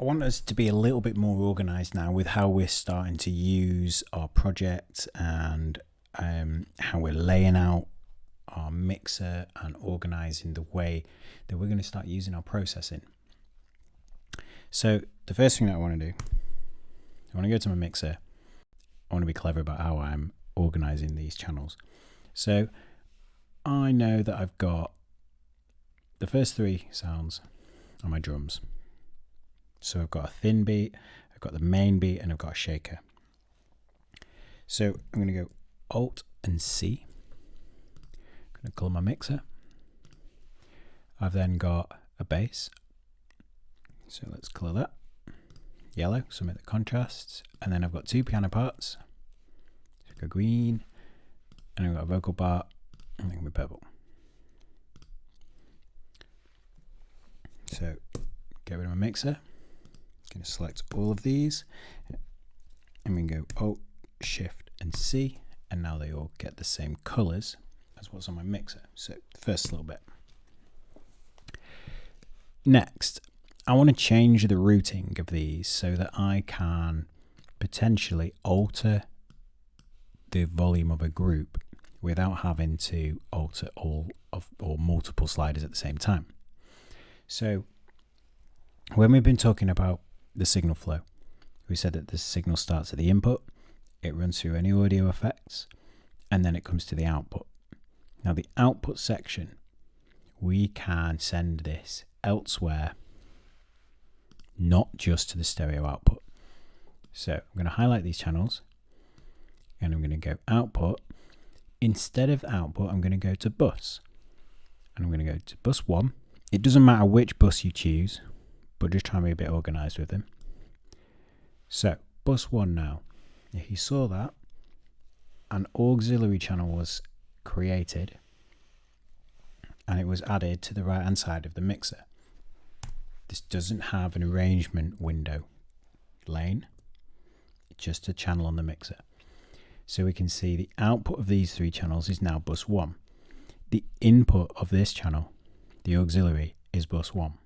I want us to be a little bit more organized now with how we're starting to use our project and how we're laying out our mixer and organizing the way that we're going to start using our processing. So the first thing that I want to do, I want to go to my mixer. I want to be clever about how I'm organizing these channels. So I know that I've got the first three sounds on my drums. So I've got a thin beat, I've got the main beat, and I've got a shaker. So I'm going to go Alt and C. I'm going to call my mixer. I've then got a bass. So let's colour that yellow, so make the contrasts. And then I've got two piano parts. So I've got green, and I've got a vocal part, and then purple. So get rid of my mixer. Going to select all of these, and we can go Alt, Shift, and C, and now they all get the same colors as what's on my mixer. So first little bit. Next, I want to change the routing of these so that I can potentially alter the volume of a group without having to alter all of or multiple sliders at the same time. So when we've been talking about the signal flow, we said that the signal starts at the input, it runs through any audio effects, and then it comes to the output. Now the output section, we can send this elsewhere, not just to the stereo output. So I'm going to highlight these channels, and I'm going to go output. Instead of output, I'm going to go to bus, and I'm going to go to bus 1. It doesn't matter which bus you choose, but just try and be a bit organized with them. So bus 1 now, if you saw that, an auxiliary channel was created and it was added to the right hand side of the mixer. This doesn't have an arrangement window lane, it's just a channel on the mixer. So we can see the output of these three channels is now bus 1. The input of this channel, the auxiliary, is bus 1.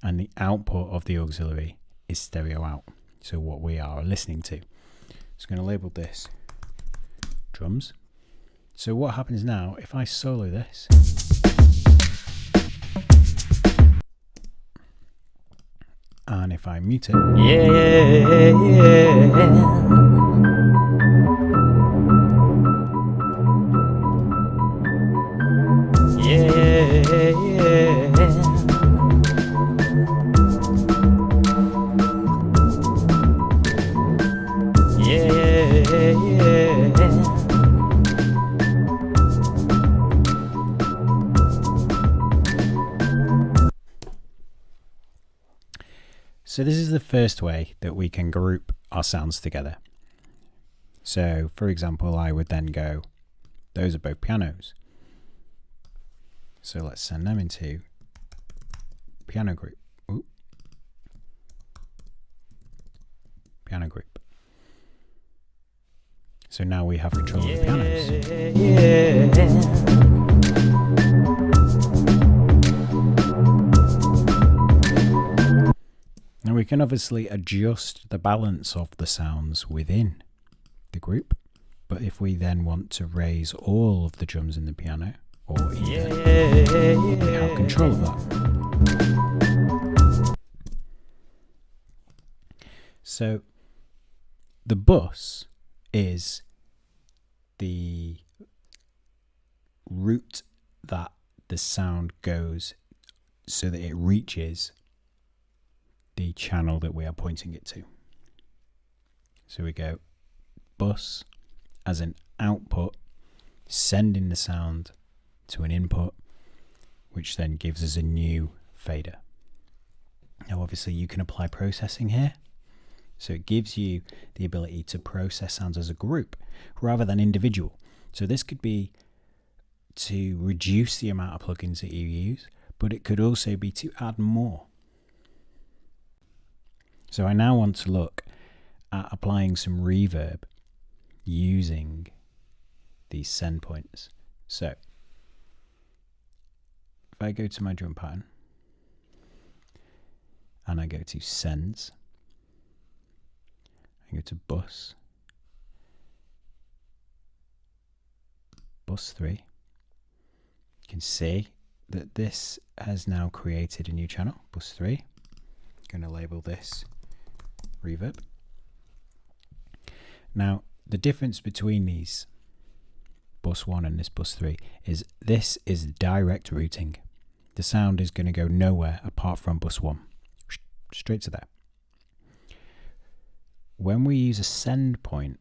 And the output of the auxiliary is stereo out, so what we are listening to. So I'm going to label this drums. So what happens now, if I solo this, and if I mute it, so this is the first way that we can group our sounds together. So for example, I would then go, those are both pianos. So let's send them into piano group. Ooh. Piano group. So now we have control of the pianos. Now we can obviously adjust the balance of the sounds within the group, but if we then want to raise all of the drums in the piano, or even, we have control of that. So the bus is the route that the sound goes so that it reaches the channel that we are pointing it to. So we go bus as an output, sending the sound to an input, which then gives us a new fader. Now obviously you can apply processing here, so it gives you the ability to process sounds as a group rather than individual. So this could be to reduce the amount of plugins that you use, but it could also be to add more. So I now want to look at applying some reverb using these send points. So if I go to my drum pattern and I go to sends, I go to bus 3, you can see that this has now created a new channel, bus 3. I'm going to label this reverb. Now, the difference between these bus 1 and this bus 3 is this is direct routing. The sound is going to go nowhere apart from bus 1, straight to there. When we use a send point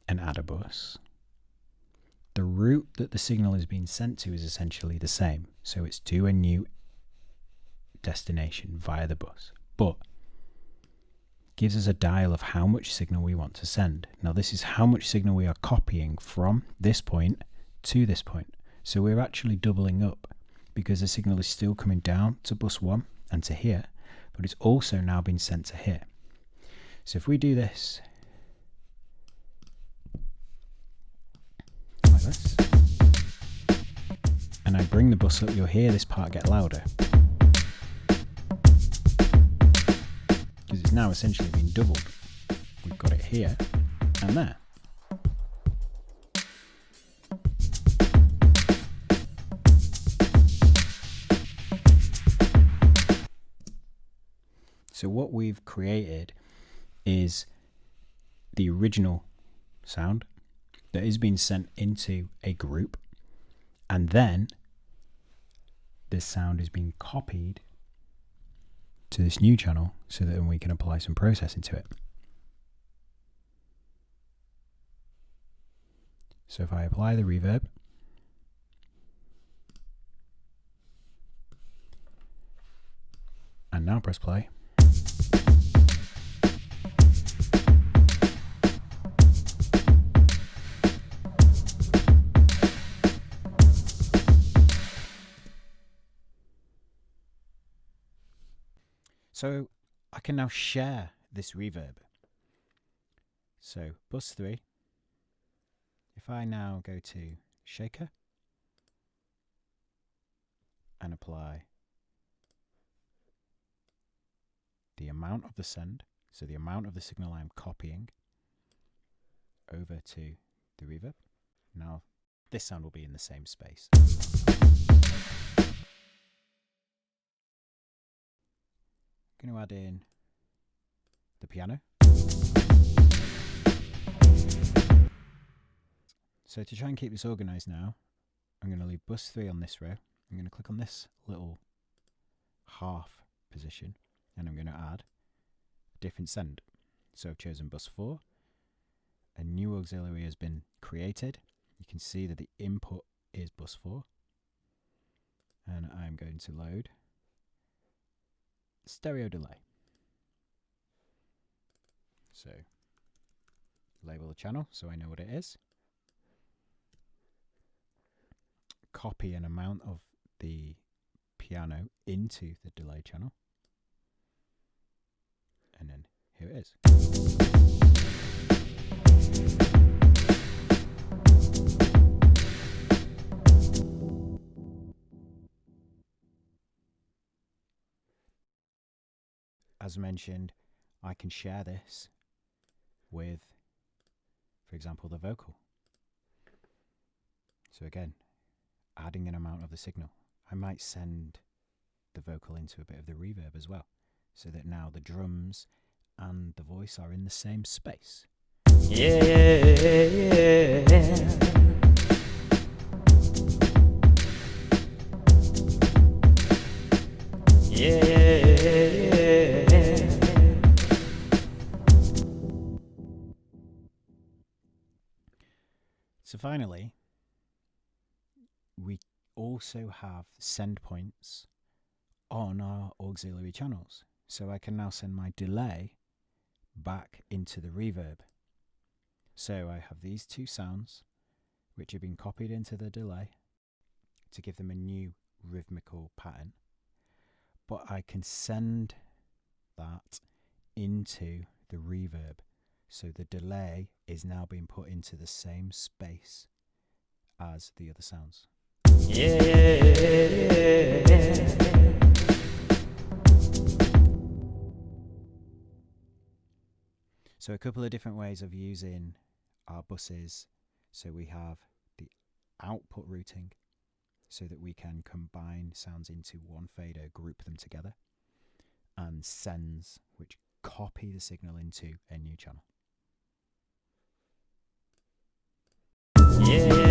and add a bus, the route that the signal is being sent to is essentially the same. So it's to a new destination via the bus, but gives us a dial of how much signal we want to send. Now this is how much signal we are copying from this point to this point. So we're actually doubling up because the signal is still coming down to bus 1 and to here, but it's also now been sent to here. So if we do this like this, and I bring the bus up, you'll hear this part get louder, because it's now essentially been doubled. We've got it here and there. So what we've created is the original sound that is being sent into a group, and then this sound is being copied to this new channel so that we can apply some processing to it. So if I apply the reverb, and now press play, so I can now share this reverb. So bus 3, if I now go to shaker and apply the amount of the send, so the amount of the signal I'm copying over to the reverb, now this sound will be in the same space. I'm going to add in the piano. So to try and keep this organized now, I'm going to leave bus 3 on this row. I'm going to click on this little half position, and I'm going to add a different send. So I've chosen bus 4. A new auxiliary has been created. You can see that the input is bus 4. And I'm going to load stereo delay. So label the channel so I know what it is. Copy an amount of the piano into the delay channel. And then here it is. As mentioned, I can share this with, for example, the vocal. So again, adding an amount of the signal. I might send the vocal into a bit of the reverb as well, so that now the drums and the voice are in the same space. Yeah, yeah, yeah. So finally, we also have send points on our auxiliary channels. So I can now send my delay back into the reverb. So I have these two sounds which have been copied into the delay to give them a new rhythmical pattern. But I can send that into the reverb. So the delay is now being put into the same space as the other sounds. Yeah, yeah, yeah, yeah. So a couple of different ways of using our buses. So we have the output routing, so that we can combine sounds into one fader, group them together, and sends, which copy the signal into a new channel. Yeah.